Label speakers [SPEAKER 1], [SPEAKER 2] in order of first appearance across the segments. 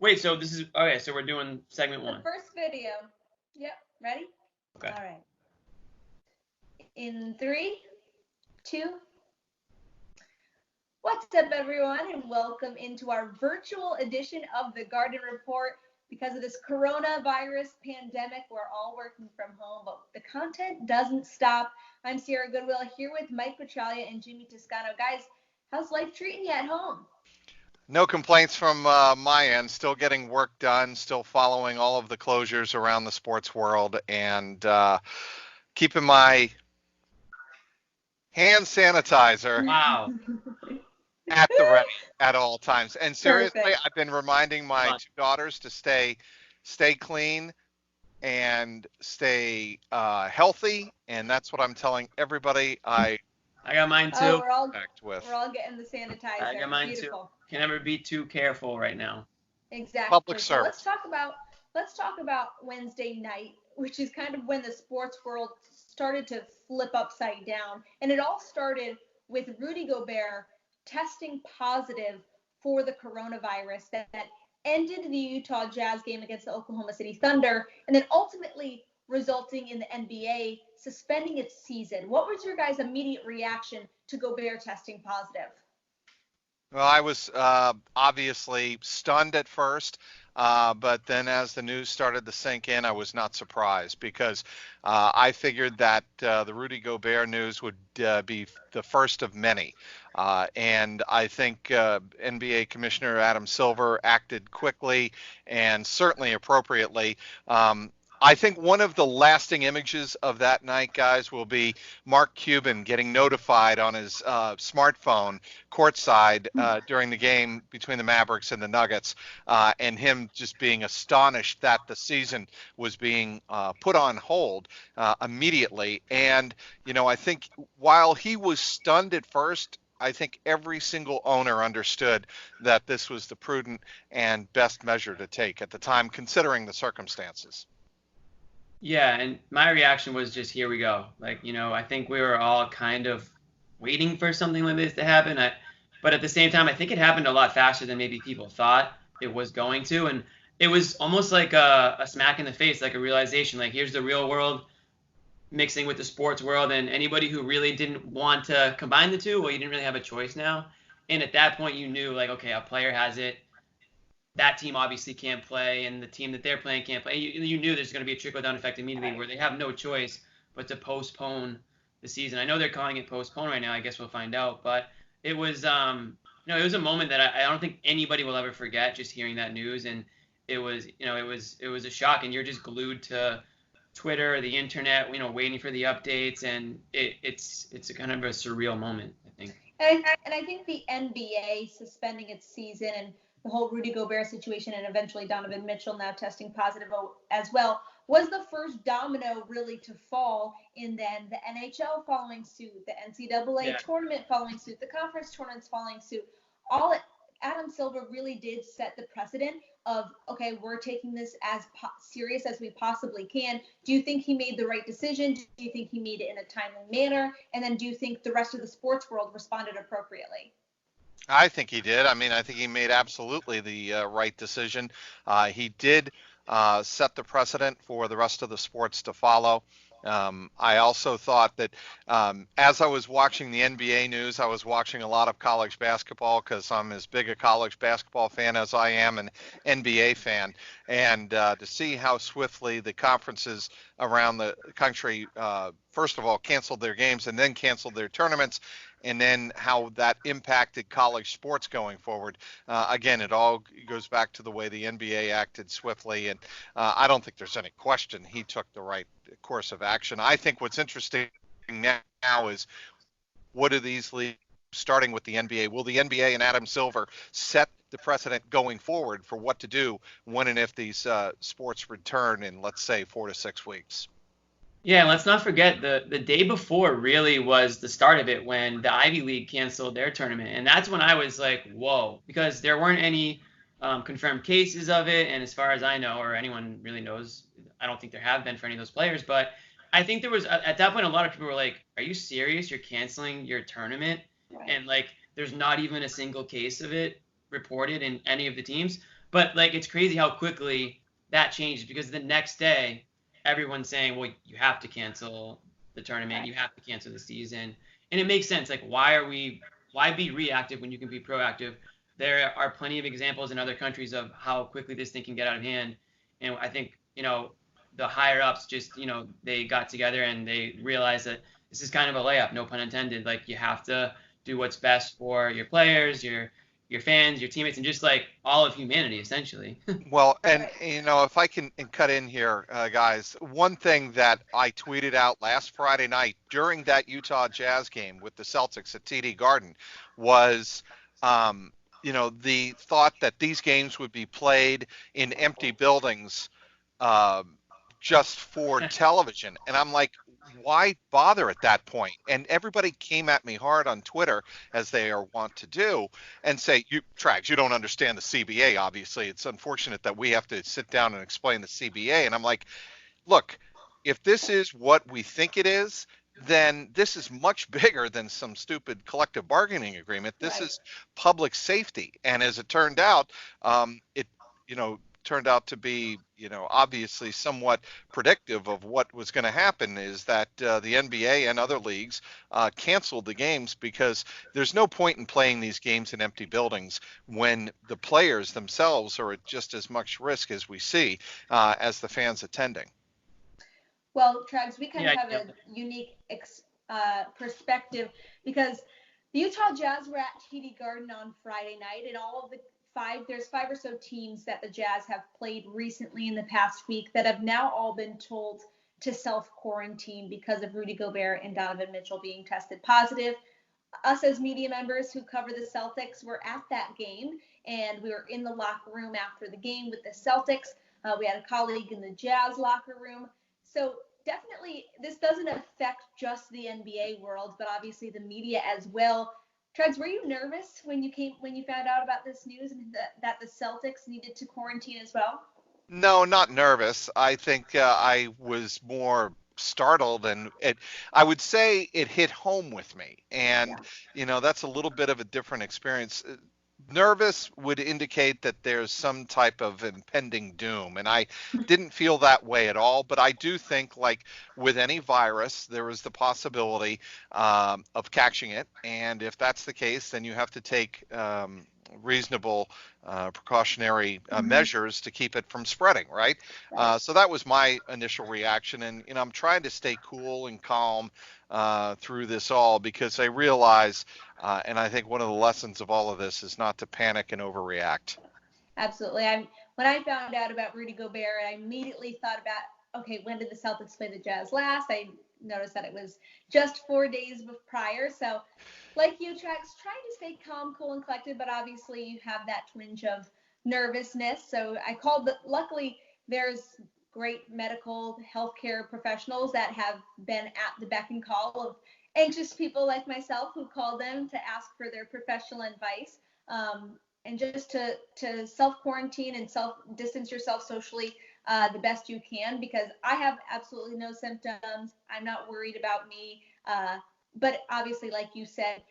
[SPEAKER 1] Wait, so this is okay. So we're doing segment one.
[SPEAKER 2] The first video. Yep. Ready?
[SPEAKER 1] Okay.
[SPEAKER 2] All right. In 3, 2. What's up, everyone, and welcome into our virtual edition of the Garden Report. Because of this coronavirus pandemic, we're all working from home, but the content doesn't stop. I'm Sierra Goodwill here with Mike Petralia and Jimmy Toscano. Guys, how's life treating you at home?
[SPEAKER 3] No complaints from my end. Still getting work done, still following all of the closures around the sports world, and keeping my hand sanitizer
[SPEAKER 1] Wow.
[SPEAKER 3] at the ready at all times. And seriously,
[SPEAKER 2] Perfect.
[SPEAKER 3] I've been reminding my two daughters to stay clean and stay healthy, and that's what I'm telling everybody I
[SPEAKER 1] got mine too.
[SPEAKER 2] Oh, we're all getting the sanitizer.
[SPEAKER 1] I got mine
[SPEAKER 2] Beautiful.
[SPEAKER 1] too. Can never be too careful right now.
[SPEAKER 2] Exactly.
[SPEAKER 3] Public
[SPEAKER 2] So
[SPEAKER 3] service.
[SPEAKER 2] let's talk about Wednesday night, which is kind of when the sports world started to flip upside down. And it all started with Rudy Gobert testing positive for the coronavirus that ended the Utah Jazz game against the Oklahoma City Thunder, and then ultimately resulting in the NBA suspending its season. What was your guys' immediate reaction to Gobert testing positive?
[SPEAKER 3] Well, I was obviously stunned at first, but then as the news started to sink in, I was not surprised because I figured that the Rudy Gobert news would be the first of many. And I think NBA Commissioner Adam Silver acted quickly and certainly appropriately. I think one of the lasting images of that night, guys, will be Mark Cuban getting notified on his smartphone courtside during the game between the Mavericks and the Nuggets, and him just being astonished that the season was being put on hold immediately. And, you know, I think while he was stunned at first, I think every single owner understood that this was the prudent and best measure to take at the time, considering the circumstances.
[SPEAKER 1] Yeah, and my reaction was just here we go. Like, I think we were all kind of waiting for something like this to happen. But at the same time, I think it happened a lot faster than maybe people thought it was going to. And it was almost like a smack in the face, like a realization, like here's the real world mixing with the sports world. And anybody who really didn't want to combine the two, well, you didn't really have a choice now. And at that point, you knew, like, okay, a player has it. That team obviously can't play, and the team that they're playing can't play. You knew there's going to be a trickle-down effect immediately where they have no choice but to postpone the season. I know they're calling it postpone right now. I guess we'll find out. But it was, it was a moment that I don't think anybody will ever forget. Just hearing that news, and it was, it was a shock, and you're just glued to Twitter, the internet, waiting for the updates, and it's a kind of a surreal moment, I think.
[SPEAKER 2] And I think the NBA suspending its season and the whole Rudy Gobert situation and eventually Donovan Mitchell now testing positive as well was the first domino really to fall, in then the NHL following suit, the NCAA tournament following suit, the conference tournaments following suit. Adam Silver really did set the precedent of, okay, we're taking this as serious as we possibly can. Do you think he made the right decision? Do you think he made it in a timely manner? And then do you think the rest of the sports world responded appropriately?
[SPEAKER 3] I think he did. I mean, I think he made absolutely the right decision. He did set the precedent for the rest of the sports to follow. I also thought that as I was watching the NBA news, I was watching a lot of college basketball because I'm as big a college basketball fan as I am an NBA fan. And to see how swiftly the conferences around the country, first of all, canceled their games and then canceled their tournaments, and then how that impacted college sports going forward. Again, it all goes back to the way the NBA acted swiftly, and I don't think there's any question he took the right course of action. I think what's interesting now is what do these leagues, starting with the NBA, will the NBA and Adam Silver set the precedent going forward for what to do when and if these sports return in, let's say, 4 to 6 weeks?
[SPEAKER 1] Yeah, let's not forget the day before really was the start of it when the Ivy League canceled their tournament. And that's when I was like, whoa, because there weren't any confirmed cases of it. And as far as I know, or anyone really knows, I don't think there have been for any of those players. But I think there was, at that point, a lot of people were like, are you serious? You're canceling your tournament? Right. And like, there's not even a single case of it reported in any of the teams. But like it's crazy how quickly that changes because the next day everyone's saying, well, you have to cancel the tournament, you
[SPEAKER 2] Right.
[SPEAKER 1] have to cancel the season, and it makes sense. Like why be reactive when you can be proactive? There are plenty of examples in other countries of how quickly this thing can get out of hand, and I think the higher ups just they got together and they realized that this is kind of a layup, no pun intended. Like you have to do what's best for your players, your fans, your teammates, and just like all of humanity, essentially.
[SPEAKER 3] Well, and
[SPEAKER 2] Right.
[SPEAKER 3] if I can cut in here, guys, one thing that I tweeted out last Friday night during that Utah Jazz game with the Celtics at TD Garden was, um, the thought that these games would be played in empty buildings, um, just for television. And I'm like, why bother at that point? And everybody came at me hard on Twitter, as they are wont to do, and say, you Trags, you don't understand the CBA. Obviously, it's unfortunate that we have to sit down and explain the CBA. And I'm like, look, if this is what we think it is, then this is much bigger than some stupid collective bargaining agreement. This
[SPEAKER 2] Right.
[SPEAKER 3] is public safety. And as it turned out, it, you know, turned out to be, obviously somewhat predictive of what was going to happen is that the NBA and other leagues canceled the games because there's no point in playing these games in empty buildings when the players themselves are at just as much risk as we see as the fans attending.
[SPEAKER 2] Well, Trags, we kind
[SPEAKER 1] Yeah,
[SPEAKER 2] of have a unique perspective because the Utah Jazz were at TD Garden on Friday night, and all of the there's five or so teams that the Jazz have played recently in the past week that have now all been told to self quarantine because of Rudy Gobert and Donovan Mitchell being tested positive. Us as media members who cover the Celtics were at that game, and we were in the locker room after the game with the Celtics. We had a colleague in the Jazz locker room. So definitely, this doesn't affect just the NBA world, but obviously the media as well. Tregs, were you nervous when you found out about this news and that the Celtics needed to quarantine as well?
[SPEAKER 3] No, not nervous. I think I was more startled, and I would say it hit home with me. And,
[SPEAKER 2] Yeah.
[SPEAKER 3] that's a little bit of a different experience. Nervous would indicate that there's some type of impending doom, and I didn't feel that way at all. But I do think, like with any virus, there is the possibility of catching it. And if that's the case, then you have to take reasonable precautionary
[SPEAKER 2] Mm-hmm.
[SPEAKER 3] measures to keep it from spreading, right?
[SPEAKER 2] Right.
[SPEAKER 3] So that was my initial reaction, and I'm trying to stay cool and calm through this all because I realize, and I think one of the lessons of all of this is not to panic and overreact.
[SPEAKER 2] Absolutely. When I found out about Rudy Gobert, I immediately thought about, okay, when did the Celtics play the Jazz last? I noticed that it was just 4 days prior. So, like you, Trax, trying to stay calm, cool, and collected, but obviously you have that twinge of nervousness. So I called, but luckily there's great medical healthcare professionals that have been at the beck and call of anxious people like myself who call them to ask for their professional advice. And just to self quarantine and self distance yourself socially the best you can, because I have absolutely no symptoms. I'm not worried about me. But obviously, like you said,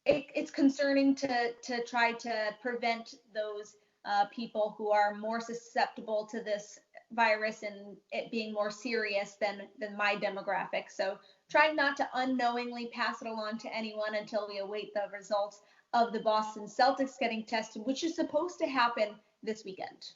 [SPEAKER 2] it's concerning to try to prevent those people who are more susceptible to this virus and it being more serious than my demographic. So trying not to unknowingly pass it along to anyone until we await the results of the Boston Celtics getting tested, which is supposed to happen this weekend.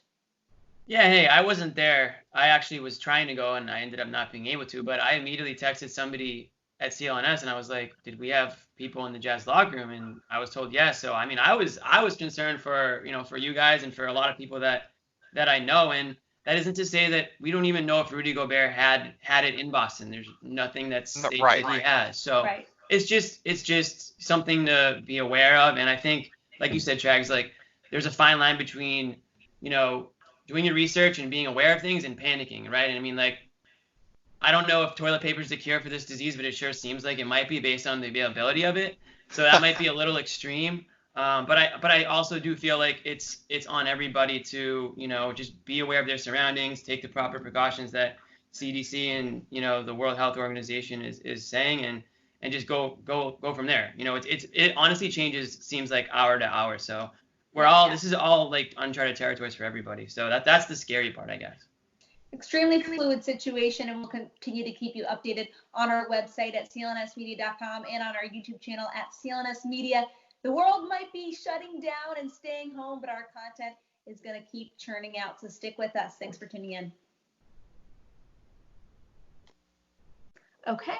[SPEAKER 1] yeah. Hey, I wasn't there. I actually was trying to go, and I ended up not being able to. But I immediately texted somebody at CLNS, and I was like, "Did we have people in the Jazz locker room?" And I was told yes. So I mean, I was concerned for for you guys and for a lot of people that I know. And that isn't to say that we don't even know if Rudy Gobert had it in Boston. There's nothing that
[SPEAKER 3] No,
[SPEAKER 1] states
[SPEAKER 3] right.
[SPEAKER 1] that he has. So
[SPEAKER 2] Right.
[SPEAKER 1] it's just something to be aware of. And I think, like you said, Trags, like there's a fine line between you know doing your research and being aware of things and panicking, right? And I mean, like, I don't know if toilet paper is the cure for this disease, but it sure seems like it might be based on the availability of it. So that might be a little extreme. But I also do feel like it's on everybody to just be aware of their surroundings, take the proper precautions that CDC and the World Health Organization is saying, and just go from there. It honestly changes seems like hour to hour. So this is all like uncharted territories for everybody. So that's the scary part, I guess.
[SPEAKER 2] Extremely fluid situation, and we'll continue to keep you updated on our website at clnsmedia.com and on our YouTube channel at clnsmedia. The world might be shutting down and staying home, but our content is going to keep churning out, so stick with us. Thanks for tuning in. Okay.